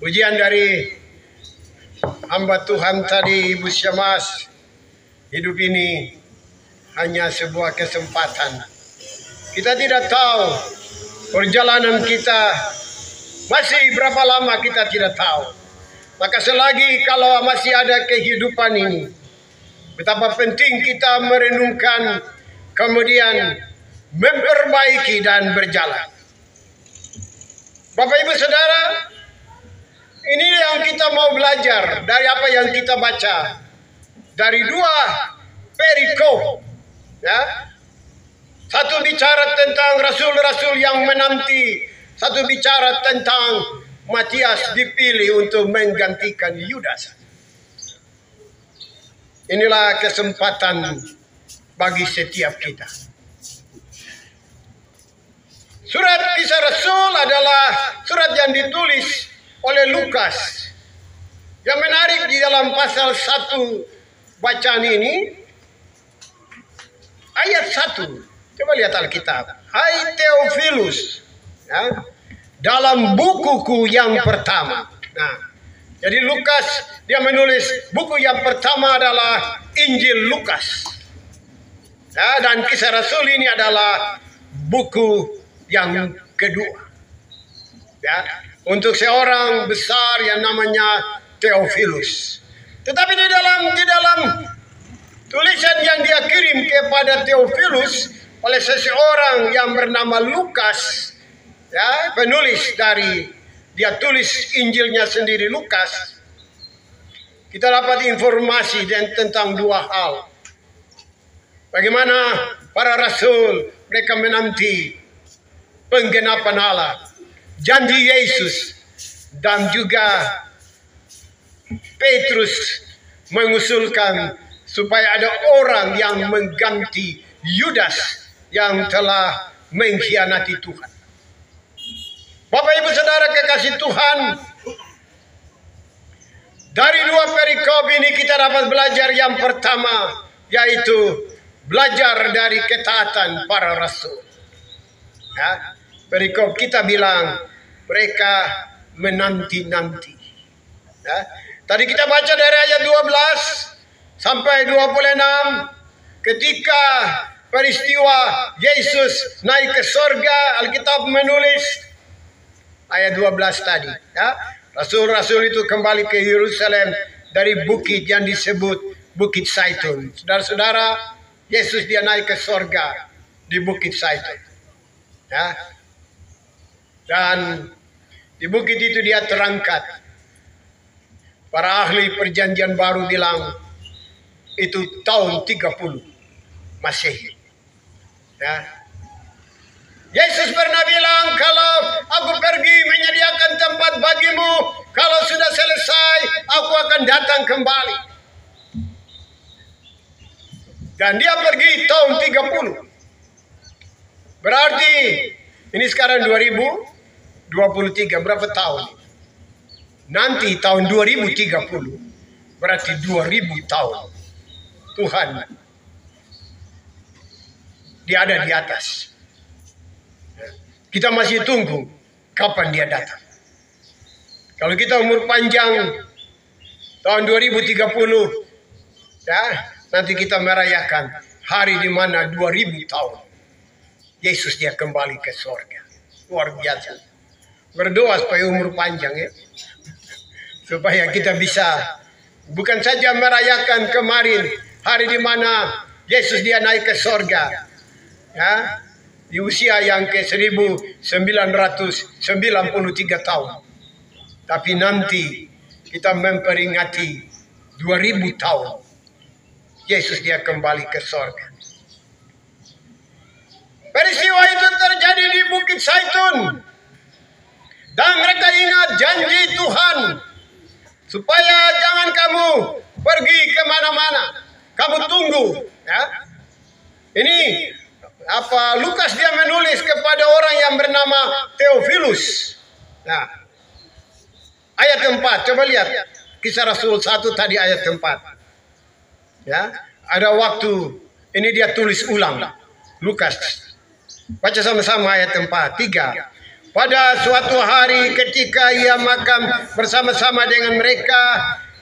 Pujian dari hamba Tuhan tadi, Ibu Syamas. Hidup ini hanya sebuah kesempatan. Kita tidak tahu perjalanan kita masih berapa lama, kita tidak tahu. Maka selagi kalau masih ada kehidupan ini, betapa penting kita merenungkan, kemudian memperbaiki dan berjalan. Bapak Ibu Saudara, ini yang kita mau belajar dari apa yang kita baca dari dua perikop, ya. Satu bicara tentang rasul-rasul yang menanti, satu bicara tentang Matias dipilih untuk menggantikan Yudas. Inilah kesempatan bagi setiap kita. Surat Kisah Rasul adalah surat yang ditulis oleh Lukas. Yang menarik di dalam pasal 1 bacaan ini, ayat 1. Coba lihat Alkitab. Hai Theophilus, ya, dalam bukuku yang pertama. Nah, jadi Lukas dia menulis buku yang pertama adalah Injil Lukas. Ya, dan Kisah Rasul ini adalah buku yang kedua. Ya, untuk seorang besar yang namanya Theophilus. Tetapi di dalam tulisan yang dia kirim kepada Theophilus oleh seseorang yang bernama Lukas, ya, penulis dari dia tulis Injilnya sendiri Lukas, kita dapat informasi tentang dua hal. Bagaimana para rasul mereka menanti penggenapan Allah, janji Yesus, dan juga Petrus mengusulkan supaya ada orang yang mengganti Yudas yang telah mengkhianati Tuhan. Bapak Ibu Saudara kekasih Tuhan, dari dua perikop ini kita dapat belajar yang pertama, yaitu belajar dari ketaatan para rasul. Ya, perikop kita bilang mereka menanti-nanti. Ya, tadi kita baca dari ayat 12 sampai 26, ketika peristiwa Yesus naik ke sorga, Alkitab menulis ayat 12 tadi, ya, rasul-rasul itu kembali ke Yerusalem dari bukit yang disebut Bukit Zaitun. Saudara-saudara, Yesus dia naik ke sorga di Bukit Zaitun, ya. Dan di bukit itu dia terangkat. Para ahli perjanjian baru bilang itu tahun 30 Masehi. Ya. Yesus pernah bilang, kalau aku pergi menyediakan tempat bagimu, kalau sudah selesai, aku akan datang kembali. Dan dia pergi tahun 30. Berarti ini sekarang 2023, berapa tahun? Nanti tahun 2030, berarti 2000 tahun. Tuhan, dia ada di atas. Kita masih tunggu kapan dia datang. Kalau kita umur panjang, tahun 2030, ya, nanti kita merayakan hari di mana 2000 tahun Yesus dia kembali ke surga. Luar biasa. Berdoa supaya umur panjang, ya. Supaya kita bisa bukan saja merayakan kemarin hari di mana Yesus dia naik ke surga, ya, di usia yang ke 1993 tahun. Tapi nanti kita memperingati 2000 tahun Yesus dia kembali ke surga. Peristiwa itu terjadi di Bukit Zaitun. Dan mereka ingat janji Tuhan supaya jangan kamu pergi kemana-mana, kamu tunggu, ya. Ini apa Lukas dia menulis kepada orang yang bernama Theophilus. Nah, ayat 4, coba lihat Kisah Rasul 1 tadi ayat 4. Ya, ada waktu ini dia tulis ulang Lukas. Baca sama-sama ayat 4, 3. Pada suatu hari ketika ia makan bersama-sama dengan mereka,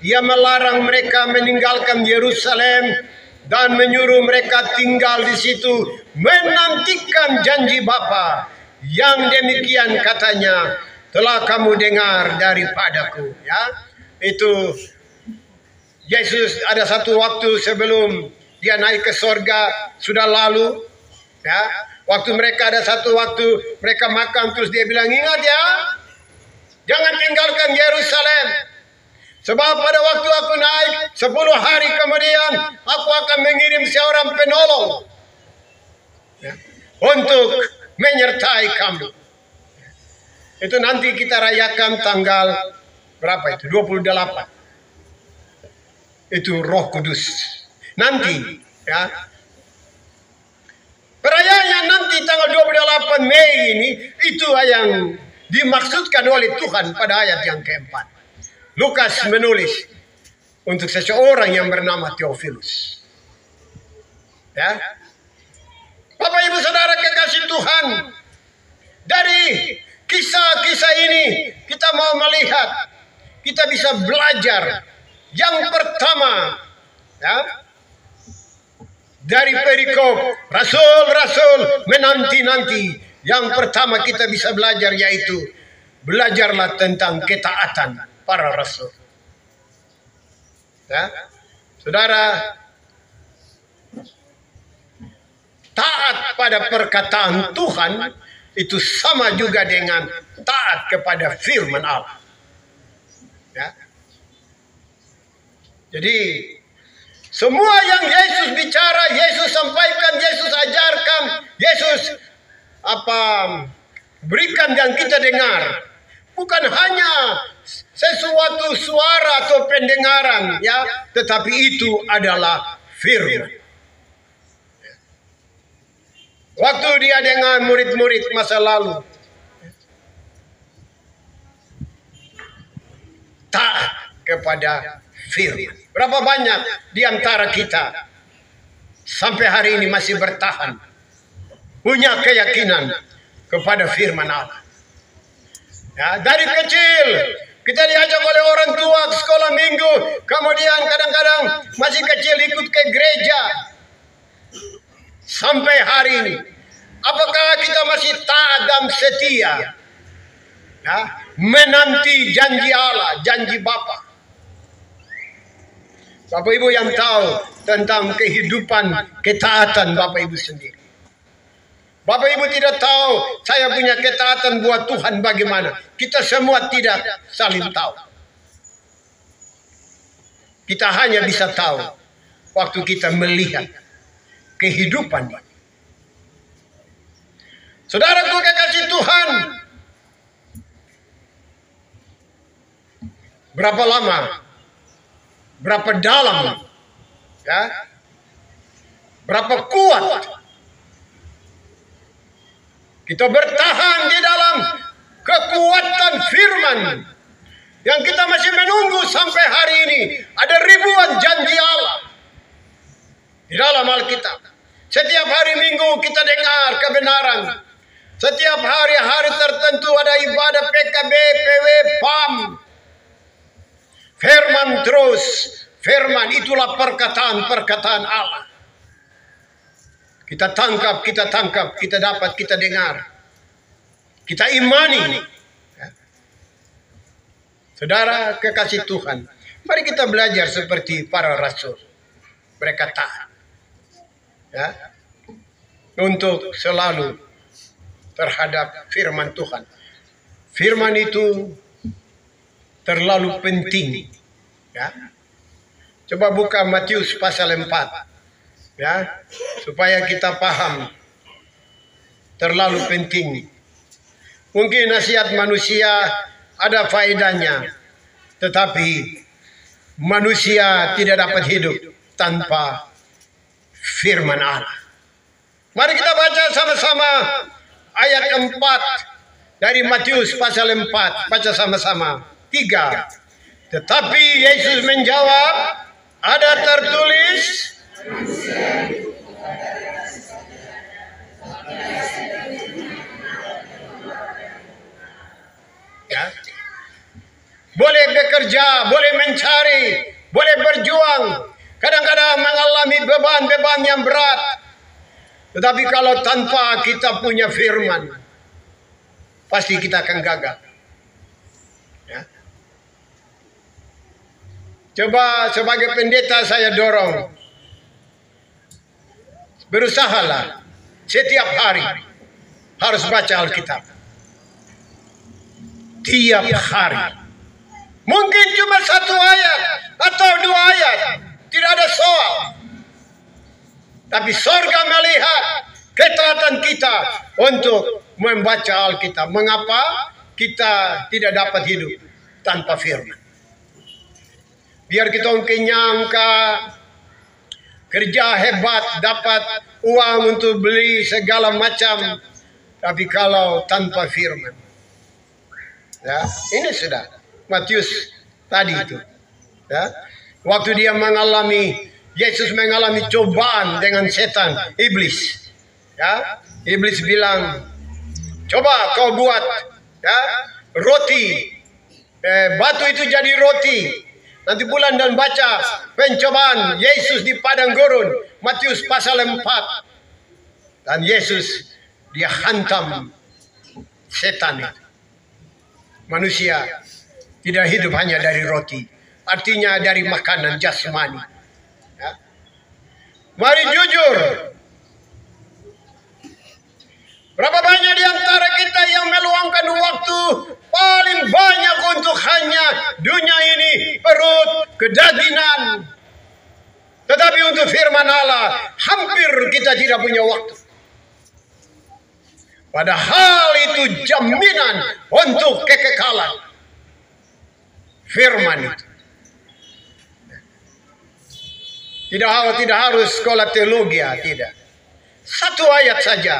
ia melarang mereka meninggalkan Yerusalem dan menyuruh mereka tinggal di situ menantikan janji Bapa yang demikian katanya telah kamu dengar daripadaku. Ya, itu Yesus ada satu waktu sebelum dia naik ke sorga sudah lalu. Ya, waktu mereka ada satu waktu mereka makan terus dia bilang, ingat ya, jangan tinggalkan Yerusalem. Sebab pada waktu aku naik 10 hari kemudian aku akan mengirim seorang penolong ya, untuk menyertai kamu. Itu nanti kita rayakan tanggal berapa itu? 28. Itu Roh Kudus. Nanti ya. Perayaannya nanti tanggal 28 Mei ini itu yang dimaksudkan oleh Tuhan pada ayat yang keempat. Lukas menulis untuk seseorang yang bernama Theophilus. Ya. Bapak Ibu Saudara kekasih Tuhan, dari kisah-kisah ini kita mau melihat, kita bisa belajar yang pertama ya, dari perikop rasul-rasul menanti-nanti. Yang pertama kita bisa belajar yaitu belajarlah tentang ketaatan para rasul. Ya. Saudara, taat pada perkataan Tuhan itu sama juga dengan taat kepada firman Allah. Ya. Jadi semua yang Yesus bicara, Yesus sampaikan, Yesus ajarkan, Yesus berikan yang kita dengar, bukan hanya sesuatu suara atau pendengaran, ya, tetapi itu adalah firman. Waktu dia dengan murid-murid masa lalu, taat kepada firman. Berapa banyak di antara kita sampai hari ini masih bertahan, punya keyakinan kepada firman Allah. Ya, dari kecil kita diajak oleh orang tua ke sekolah minggu, kemudian kadang-kadang masih kecil ikut ke gereja. Sampai hari ini, apakah kita masih taat dan setia ya, menanti janji Allah, janji Bapa? Bapak Ibu yang tahu tentang kehidupan ketaatan Bapak Ibu sendiri. Bapak Ibu tidak tahu saya punya ketaatan buat Tuhan bagaimana. Kita semua tidak saling tahu. Kita hanya bisa tahu waktu kita melihat kehidupan ini. Saudaraku kekasih Tuhan, berapa lama, berapa dalam, ya, berapa kuat kita bertahan di dalam kekuatan firman yang kita masih menunggu sampai hari ini. Ada ribuan janji Allah di dalam Alkitab. Setiap hari Minggu kita dengar kebenaran. Setiap hari-hari tertentu ada ibadah PKB, PW, PAM. Firman terus. Firman itulah perkataan-perkataan Allah. Kita tangkap, kita dapat, kita dengar. Kita imani. Ya. Saudara kekasih Tuhan, mari kita belajar seperti para rasul. Mereka taat. Ya, untuk selalu terhadap firman Tuhan. Firman itu terlalu penting. Ya. Coba buka Matius pasal 4. Ya, supaya kita paham. Terlalu penting. Mungkin nasihat manusia ada faedahnya, tetapi manusia tidak dapat hidup tanpa firman Allah. Mari kita baca sama-sama ayat 4 dari Matius pasal 4. Baca sama-sama. 3. Tetapi Yesus menjawab, ada tertulis, bekerja, boleh mencari, boleh berjuang. Kadang-kadang mengalami beban-beban yang berat. Tetapi kalau tanpa kita punya firman, pasti kita akan gagal. Ya. Coba sebagai pendeta saya dorong, berusahalah setiap hari harus baca Alkitab. Tiap hari. Mungkin cuma 1 ayat atau 2 ayat. Tidak ada soal. Tapi sorga melihat ketaatan kita untuk membaca Alkitab. Mengapa kita tidak dapat hidup tanpa firman? Biar kita mungkin nyangka kerja hebat, dapat uang untuk beli segala macam. Tapi kalau tanpa firman. Ya, ini sudah Matius tadi itu. Ya. Waktu dia Yesus mengalami cobaan dengan setan, iblis. Ya, iblis bilang, coba kau buat ya, roti, batu itu jadi roti. Nanti bulan dan baca pencobaan Yesus di padang gurun, Matius pasal 4. Dan Yesus dia hantam setan itu. Manusia tidak hidup hanya dari roti, artinya dari makanan jasmani. Ya. Mari jujur, berapa banyak di antara kita yang meluangkan waktu paling banyak untuk hanya dunia ini, perut, kedagingan. Tetapi untuk firman Allah, hampir kita tidak punya waktu. Padahal itu jaminan untuk kekekalan. Firman itu. Tidak harus sekolah teologi, tidak. 1 ayat saja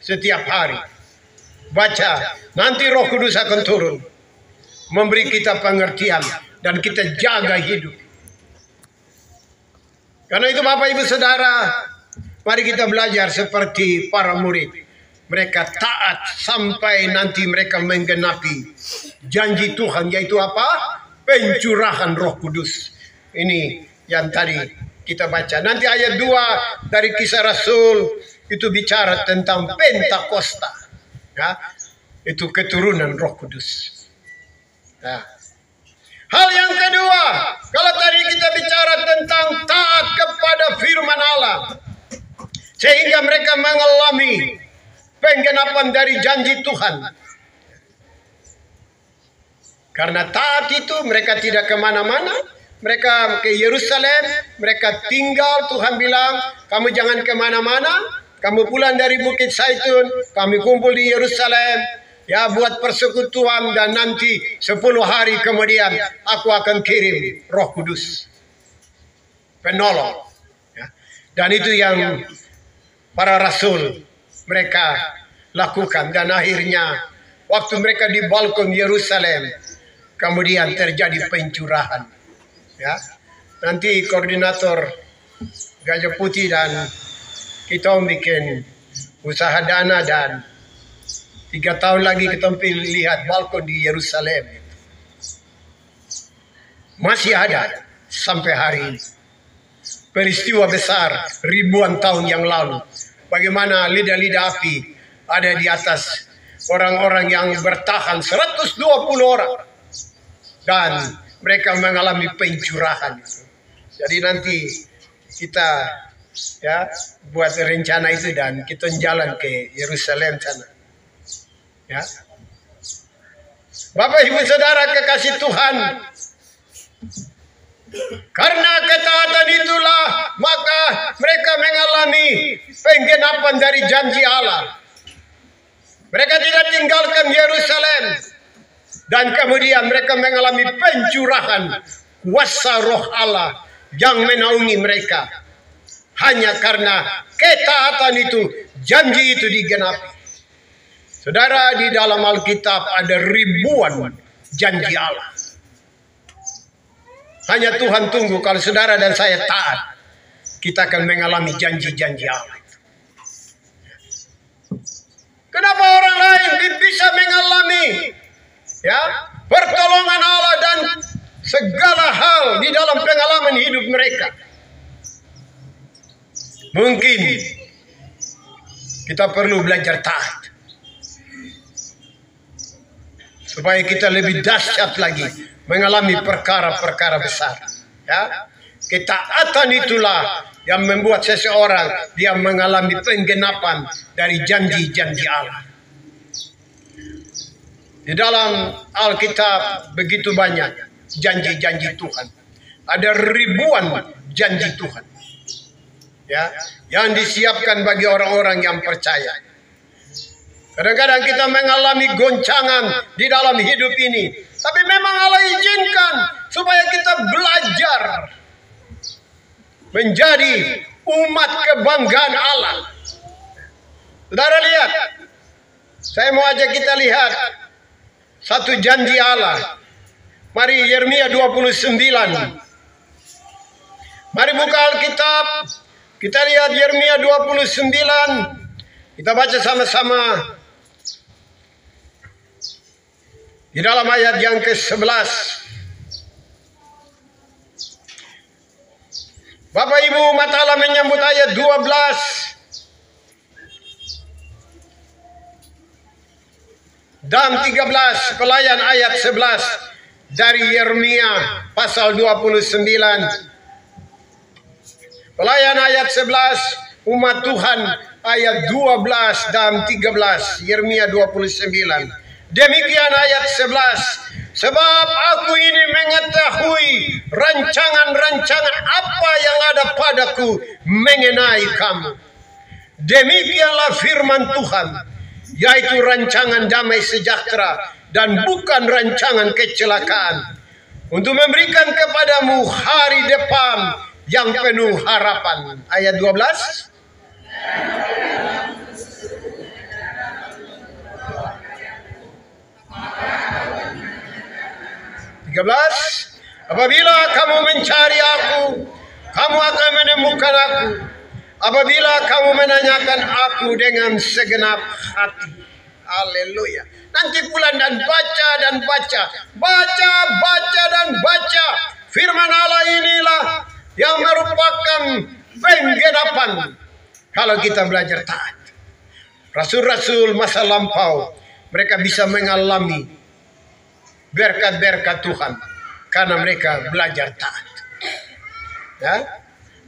setiap hari. Baca, nanti Roh Kudus akan turun. Memberi kita pengertian dan kita jaga hidup. Karena itu Bapak Ibu Saudara, mari kita belajar seperti para murid. Mereka taat sampai nanti mereka menggenapi janji Tuhan, yaitu apa? Pencurahan Roh Kudus. Ini yang tadi kita baca. Nanti ayat 2 dari Kisah Rasul itu bicara tentang Pentakosta. Ya, itu keturunan Roh Kudus. Ya. Hal yang kedua, kalau tadi kita bicara tentang taat kepada firman Allah, sehingga mereka mengalami penggenapan dari janji Tuhan. Karena taat itu mereka tidak kemana-mana. Mereka ke Yerusalem. Mereka tinggal. Tuhan bilang, kamu jangan kemana-mana. Kamu pulang dari Bukit Zaitun. Kami kumpul di Yerusalem. Ya, buat persekutuan. Dan nanti 10 hari kemudian aku akan kirim Roh Kudus, penolong. Ya. Dan itu yang para rasul mereka lakukan. Dan akhirnya waktu mereka di balkon Yerusalem, kemudian terjadi pencurahan. Ya, nanti koordinator Gajah Putih dan kita bikin usaha dana, dan 3 tahun lagi kita lihat balkon di Yerusalem. Masih ada sampai hari ini. Peristiwa besar ribuan tahun yang lalu. Bagaimana lidah-lidah api ada di atas orang-orang yang bertahan 120 orang. Dan mereka mengalami pencurahan. Jadi nanti kita ya buat rencana itu dan kita jalan ke Yerusalem sana. Ya. Bapak Ibu Saudara kekasih Tuhan, karena ketaatan itulah maka mereka mengalami penggenapan dari janji Allah. Mereka tidak tinggalkan Yerusalem. Dan kemudian mereka mengalami pencurahan kuasa Roh Allah yang menaungi mereka. Hanya karena ketaatan itu, janji itu digenapi. Saudara, di dalam Alkitab ada ribuan janji Allah. Hanya Tuhan tunggu kalau saudara dan saya taat, kita akan mengalami janji-janji Allah. Kenapa orang lain bisa mengalami ya pertolongan Allah mereka. Mungkin kita perlu belajar taat supaya kita lebih dahsyat lagi mengalami perkara-perkara besar. Ya, ketaatan itulah yang membuat seseorang dia mengalami penggenapan dari janji-janji Allah. Di dalam Alkitab begitu banyak janji-janji Tuhan. Ada ribuan janji Tuhan, ya, yang disiapkan bagi orang-orang yang percaya. Kadang-kadang kita mengalami goncangan di dalam hidup ini, tapi memang Allah izinkan supaya kita belajar menjadi umat kebanggaan Allah. Saudara lihat, saya mau ajak kita lihat satu janji Allah. Mari Yeremia 29. Mari buka Alkitab. Kita lihat Yeremia 29. Kita baca sama-sama. Di dalam ayat yang ke-11. Bapak Ibu, mata Allah menyambut ayat 12. Dan 13, pelayan ayat 11 dari Yeremia pasal 29. Pelayan ayat 11, umat Tuhan ayat 12 dan 13, Yeremia 29. Demikian ayat 11. Sebab aku ini mengetahui rancangan-rancangan apa yang ada padaku mengenai kamu. Demikianlah firman Tuhan, yaitu rancangan damai sejahtera dan bukan rancangan kecelakaan, untuk memberikan kepadamu hari depan yang penuh harapan. Ayat 12. Apabila kamu mencari aku, kamu akan menemukan aku. Apabila kamu menanyakan aku dengan segenap hati. Haleluya. Nanti pulang dan baca dan baca. Baca dan baca. Firman Allah inilah yang merupakan penggenapan kalau kita belajar taat. Rasul-rasul masa lampau, mereka bisa mengalami berkat-berkat Tuhan karena mereka belajar taat. Ya,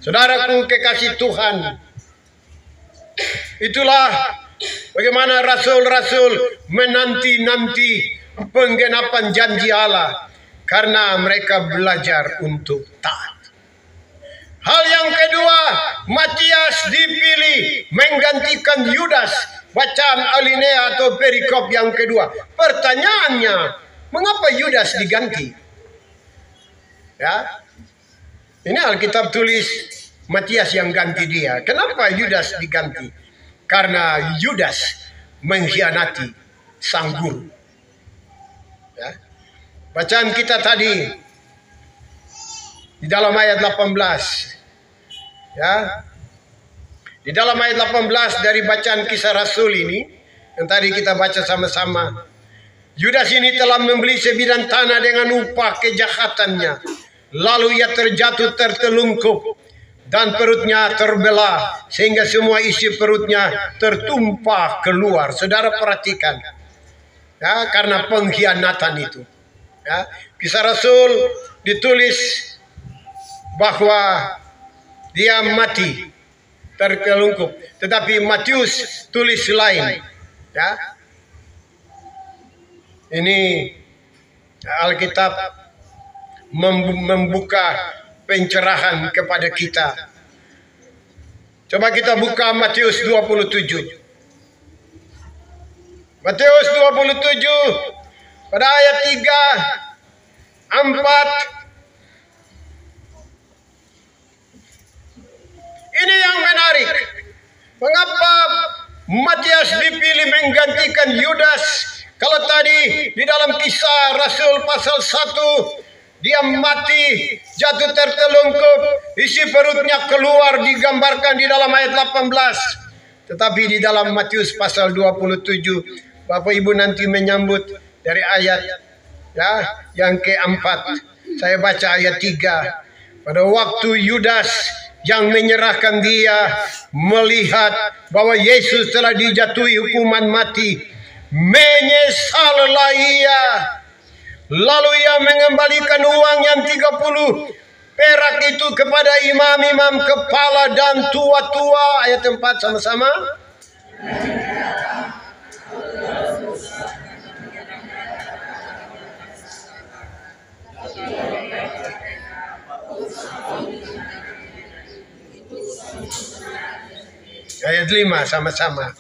saudaraku kekasih Tuhan, itulah bagaimana rasul-rasul menanti-nanti penggenapan janji Allah karena mereka belajar untuk taat. Hal yang kedua, Matias dipilih menggantikan Yudas. Bacaan alinea atau perikop yang kedua. Pertanyaannya, mengapa Yudas diganti? Ya, ini Alkitab tulis Matias yang ganti dia. Kenapa Yudas diganti? Karena Yudas mengkhianati sang guru. Ya. Bacaan kita tadi di dalam ayat 18. Ya. Di dalam ayat 18 dari bacaan Kisah Rasul ini yang tadi kita baca sama-sama. Yudas ini telah membeli sebidang tanah dengan upah kejahatannya. Lalu ia terjatuh tertelungkup dan perutnya terbelah sehingga semua isi perutnya tertumpah keluar. Saudara perhatikan, ya, karena pengkhianatan itu. Ya, Kisah Rasul ditulis bahwa dia mati tertelungkup, tetapi Matius tulis lain. Ya, ini Alkitab membuka pencerahan kepada kita. Coba kita buka Matius 27. Matius 27 pada ayat 3, 4. Ini yang menarik. Mengapa Matias dipilih menggantikan Yudas? Kalau tadi di dalam Kisah Rasul pasal 1 dia mati, jatuh tertelungkup, isi perutnya keluar digambarkan di dalam ayat 18. Tetapi di dalam Matius pasal 27, Bapak Ibu nanti menyambut dari ayat ya yang keempat. Saya baca ayat 3. Pada waktu Yudas yang menyerahkan dia melihat bahwa Yesus telah dijatuhi hukuman mati, menyesallah ia. Lalu ia mengembalikan uang yang 30 perak itu kepada imam-imam kepala dan tua-tua. Ayat 4 sama-sama. Ayat 5 sama-sama.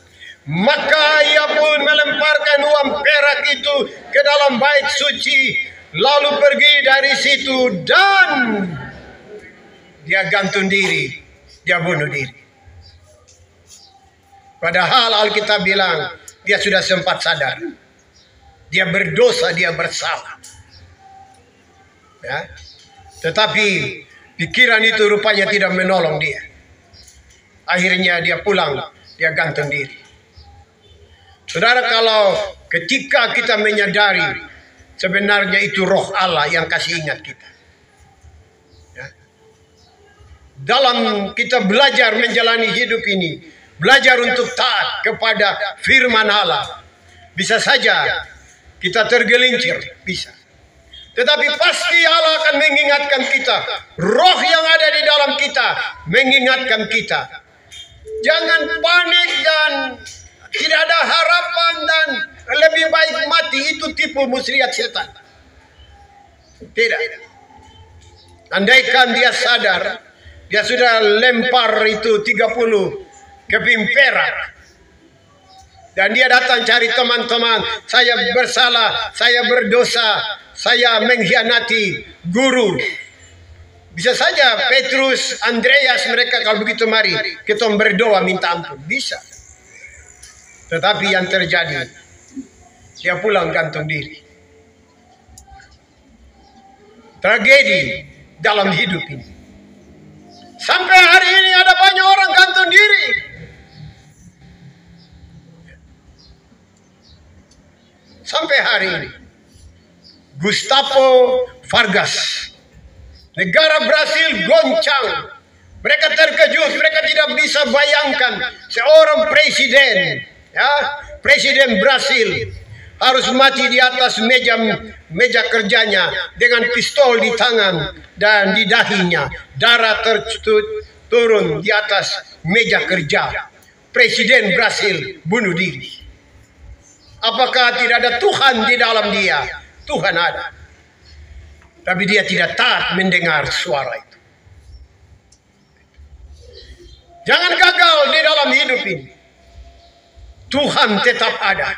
Maka ia pun melemparkan uang perak itu ke dalam bait suci, lalu pergi dari situ dan dia gantung diri, dia bunuh diri. Padahal Alkitab bilang dia sudah sempat sadar, dia berdosa, dia bersalah. Ya. Tetapi pikiran itu rupanya tidak menolong dia. Akhirnya dia pulang, dia gantung diri. Saudara, kalau ketika kita menyadari sebenarnya itu roh Allah yang kasih ingat kita. Ya. Dalam kita belajar menjalani hidup ini, belajar untuk taat kepada firman Allah. Bisa saja kita tergelincir, bisa. Tetapi pasti Allah akan mengingatkan kita. Roh yang ada di dalam kita mengingatkan kita. Jangan panik dan tidak ada harapan dan lebih baik mati, itu tipu muslihat setan. Tidak. Andaikan dia sadar, dia sudah lempar itu 30 keping perak. Dan dia datang cari teman-teman, saya bersalah, saya berdosa, saya mengkhianati guru. Bisa saja Petrus, Andreas, mereka kalau begitu mari kita berdoa minta ampun. Bisa. Tetapi yang terjadi, dia pulang gantung diri. Tragedi dalam hidup ini. Sampai hari ini ada banyak orang gantung diri. Sampai hari ini. Gustavo Vargas, negara Brasil goncang. Mereka terkejut, mereka tidak bisa bayangkan seorang presiden, ya, presiden Brasil harus mati di atas meja kerjanya dengan pistol di tangan dan di dahinya, darah turun di atas meja kerja. Presiden Brasil bunuh diri. Apakah tidak ada Tuhan di dalam dia? Tuhan ada. Tapi dia tidak taat mendengar suara itu. Jangan gagal di dalam hidup ini. Tuhan tetap ada.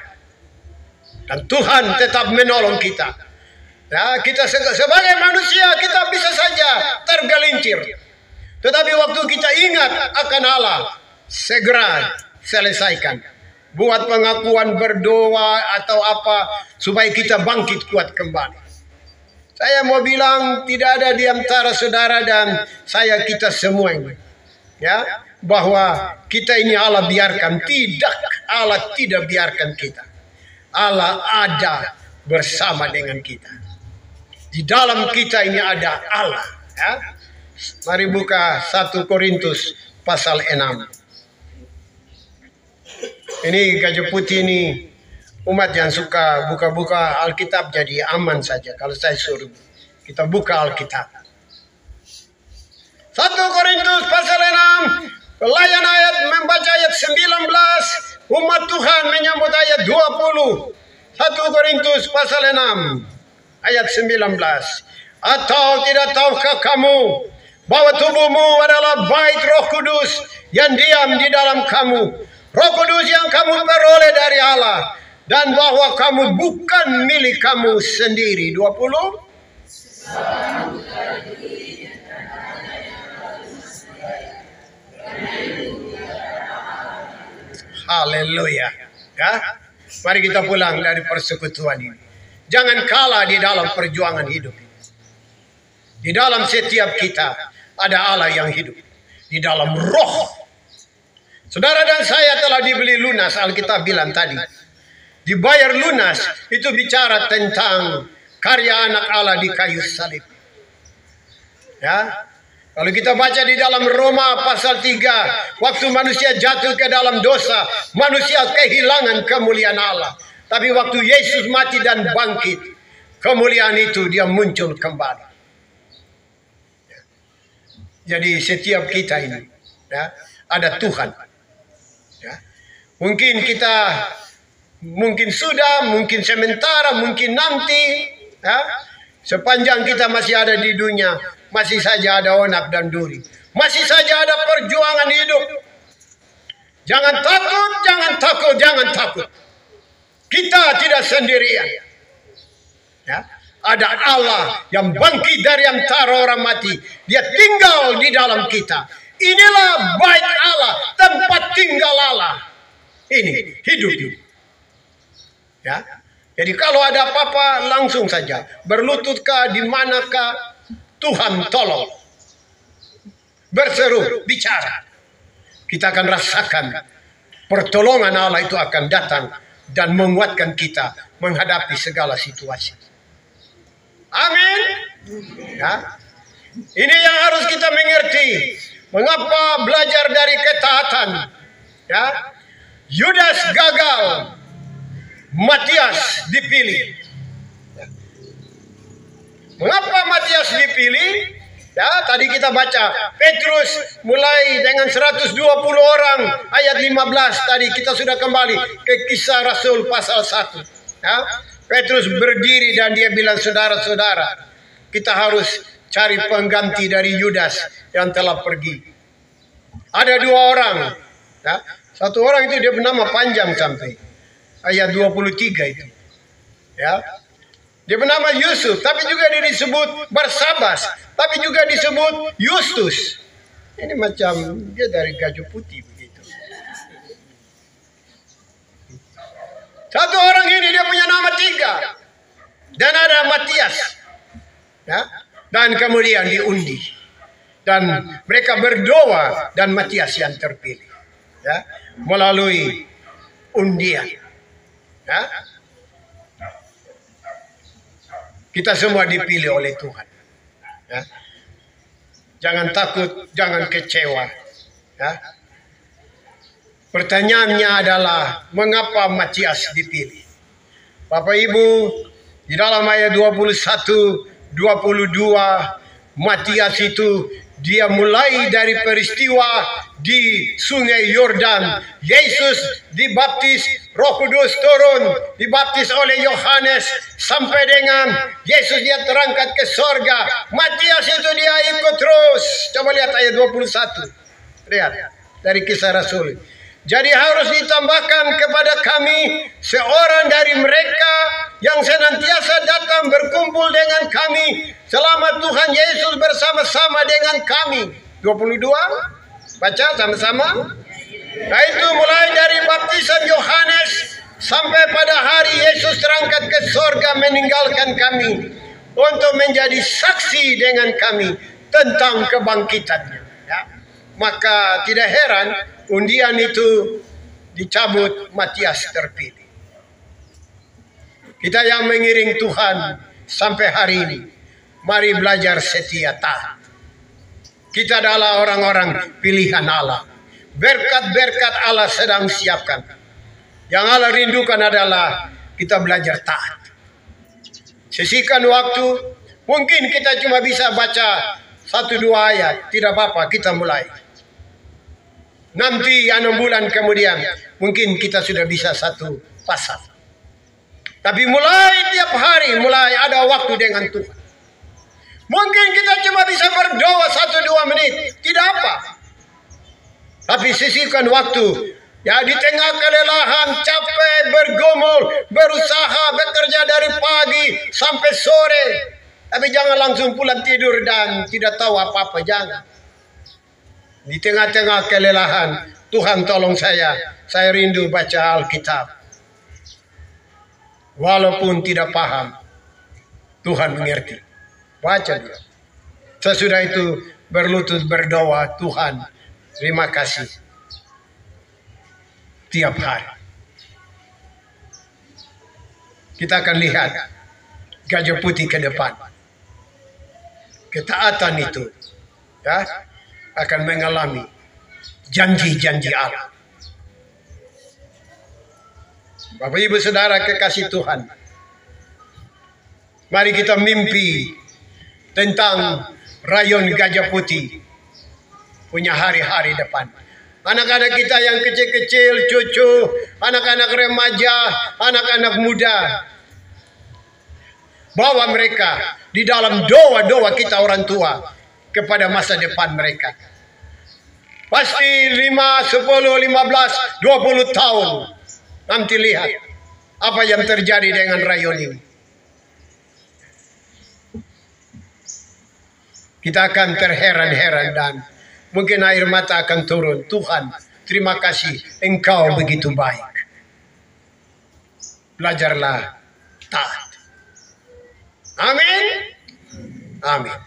Dan Tuhan tetap menolong kita. Ya, kita sebagai manusia kita bisa saja tergelincir. Tetapi waktu kita ingat akan Allah, segera selesaikan. Buat pengakuan, berdoa atau apa supaya kita bangkit kuat kembali. Saya mau bilang tidak ada di antara saudara dan saya, kita semua ini, ya, bahwa kita ini Allah biarkan. Tidak, Allah tidak biarkan kita. Allah ada bersama dengan kita. Di dalam kita ini ada Allah. Ya. Mari buka 1 Korintus pasal 6. Ini Gajah Putih ini umat yang suka buka-buka Alkitab jadi aman saja. Kalau saya suruh kita buka Alkitab. 1 Korintus pasal 6. Pelayan ayat membaca ayat 19. Umat Tuhan menyambut ayat 20. 1 Korintus pasal 6. Ayat 19. Atau tidak tahukah kamu bahwa tubuhmu adalah bait Roh Kudus yang diam di dalam kamu. Roh Kudus yang kamu peroleh dari Allah. Dan bahwa kamu bukan milik kamu sendiri. 20. Haleluya. Ya? Mari kita pulang dari persekutuan ini. Jangan kalah di dalam perjuangan hidup ini. Di dalam setiap kita ada Allah yang hidup. Di dalam roh. Saudara dan saya telah dibeli lunas, Alkitab bilang tadi. Dibayar lunas, itu bicara tentang karya anak Allah di kayu salib. Ya, Kalau kita baca di dalam Roma pasal 3, waktu manusia jatuh ke dalam dosa, manusia kehilangan kemuliaan Allah. Tapi waktu Yesus mati dan bangkit, kemuliaan itu dia muncul kembali. Jadi setiap kita ini ya, ada Tuhan. Ya. Mungkin sudah, mungkin sementara, mungkin nanti. Ya. Sepanjang kita masih ada di dunia, masih saja ada onak dan duri. Masih saja ada perjuangan hidup. Jangan takut, jangan takut, jangan takut. Kita tidak sendirian. Ya. Ada Allah yang bangkit dari antara orang mati. Dia tinggal di dalam kita. Inilah bait Allah, tempat tinggal Allah. Ini hidup. Ya. Jadi kalau ada apa-apa langsung saja berlututkah di manakah, Tuhan tolong. Berseru, bicara. Kita akan rasakan pertolongan Allah itu akan datang dan menguatkan kita menghadapi segala situasi. Amin. Ya. Ini yang harus kita mengerti. Mengapa belajar dari ketaatan? Ya. Yudas gagal, Matias dipilih. Mengapa Matias dipilih? Ya, tadi kita baca Petrus mulai dengan 120 orang ayat 15. Tadi kita sudah kembali ke Kisah Rasul pasal 1. Ya. Petrus berdiri dan dia bilang, saudara-saudara, kita harus cari pengganti dari Yudas yang telah pergi. Ada 2 orang. Ya. Satu orang itu dia bernama panjang sampai ayat 23 itu. Ya. Dia bernama Yusuf, tapi juga dia disebut Barsabas, tapi juga disebut Justus. Ini macam dia dari Gajah Putih begitu. Satu orang ini dia punya nama 3. Dan ada Matias. Ya. Dan kemudian diundi. Dan mereka berdoa dan Matias yang terpilih. Ya. Melalui undian. Ya. Kita semua dipilih oleh Tuhan. Ya. Jangan takut, jangan kecewa. Ya. Pertanyaannya adalah, mengapa Matias dipilih? Bapak Ibu, di dalam ayat 21, 22, Matias itu dia mulai dari peristiwa di Sungai Yordan. Yesus dibaptis, Roh Kudus turun, dibaptis oleh Yohanes, sampai dengan Yesus dia terangkat ke sorga. Matias itu dia ikut terus. Coba lihat ayat 21. Lihat dari Kisah Rasul. Jadi harus ditambahkan kepada kami seorang dari mereka yang senantiasa datang berkumpul dengan kami selama Tuhan Yesus bersama-sama dengan kami. 22. Baca sama-sama. Nah itu mulai dari baptisan Yohanes sampai pada hari Yesus terangkat ke sorga meninggalkan kami untuk menjadi saksi dengan kami tentang kebangkitannya. Ya. Maka tidak heran undian itu dicabut, Matias terpilih. Kita yang mengiring Tuhan sampai hari ini, mari belajar setia taat. Kita adalah orang-orang pilihan Allah. Berkat-berkat Allah sedang siapkan. Yang Allah rindukan adalah kita belajar taat. Sisihkan waktu. Mungkin kita cuma bisa baca 1-2 ayat. Tidak apa-apa, kita mulai. Nanti 6 bulan kemudian mungkin kita sudah bisa 1 pasal. Tapi mulai tiap hari, mulai ada waktu dengan Tuhan. Mungkin kita cuma bisa berdoa 1-2 menit. Tidak apa. Tapi sisihkan waktu. Ya, di tengah kelelahan, capek, bergumul, berusaha, bekerja dari pagi sampai sore. Tapi jangan langsung pulang tidur dan tidak tahu apa-apa. Jangan. Di tengah-tengah kelelahan, Tuhan tolong saya rindu baca Alkitab. Walaupun tidak paham, Tuhan mengerti. Baca dulu. Sesudah itu berlutut berdoa, Tuhan, terima kasih. Tiap hari. Kita akan lihat Gajah Putih ke depan. Ketaatan itu ya, akan mengalami janji-janji Allah. Bapak Ibu Saudara kekasih Tuhan, mari kita mimpi tentang rayon Gajah Putih punya hari-hari depan. Anak-anak kita yang kecil-kecil, cucu, anak-anak remaja, anak-anak muda, bawa mereka di dalam doa-doa kita orang tua kepada masa depan mereka. Pasti 5, 10, 15, 20 tahun nanti lihat apa yang terjadi dengan rayon ini. Kita akan terheran-heran dan mungkin air mata akan turun. Tuhan, terima kasih, Engkau begitu baik. Belajarlah taat. Amin. Amin.